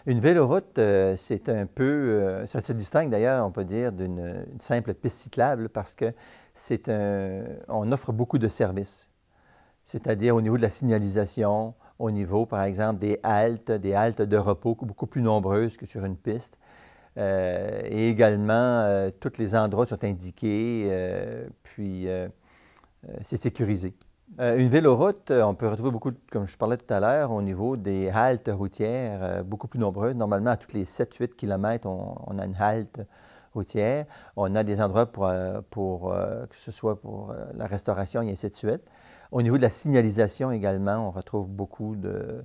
Une véloroute, c'est un peu, ça se distingue d'ailleurs, on peut dire, d'une simple piste cyclable parce que on offre beaucoup de services, c'est-à-dire au niveau de la signalisation, au niveau, par exemple, des haltes de repos beaucoup plus nombreuses que sur une piste. Et également, tous les endroits sont indiqués, puis c'est sécurisé. Une véloroute, on peut retrouver beaucoup, comme je parlais tout à l'heure, au niveau des haltes routières, beaucoup plus nombreuses. Normalement, à tous les 7-8 km, on a une halte routière. On a des endroits que ce soit pour la restauration et ainsi de suite. Au niveau de la signalisation également, on retrouve beaucoup de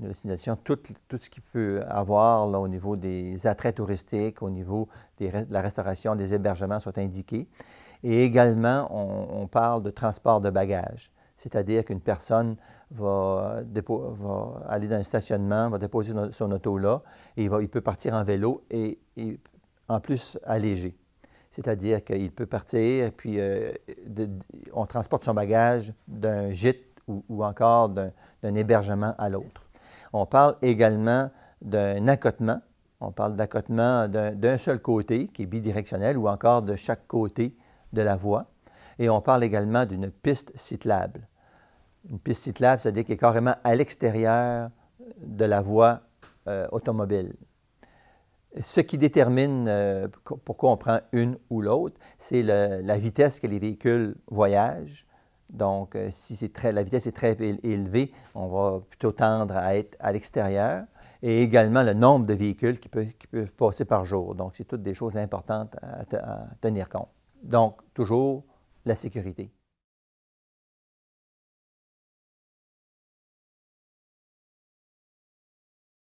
la signalisation, tout ce qu'il peut avoir là, au niveau des attraits touristiques, au niveau de la restauration, des hébergements sont indiqués. Et également, on parle de transport de bagages. C'est-à-dire qu'une personne va aller dans un stationnement, va déposer son auto là, et il peut partir en vélo et en plus allégé. C'est-à-dire qu'il peut partir, puis on transporte son bagage d'un gîte ou encore d'un hébergement à l'autre. On parle également d'un accotement. On parle d'accotement d'un seul côté, qui est bidirectionnel, ou encore de chaque côté de la voie. Et on parle également d'une piste cyclable. Une piste cyclable, c'est-à-dire qu'elle est carrément à l'extérieur de la voie automobile. Ce qui détermine pourquoi on prend une ou l'autre, c'est la vitesse que les véhicules voyagent. Donc, si la vitesse est très élevée, on va plutôt tendre à être à l'extérieur. Et également le nombre de véhicules qui peuvent passer par jour. Donc, c'est toutes des choses importantes à tenir compte. Donc, toujours la sécurité.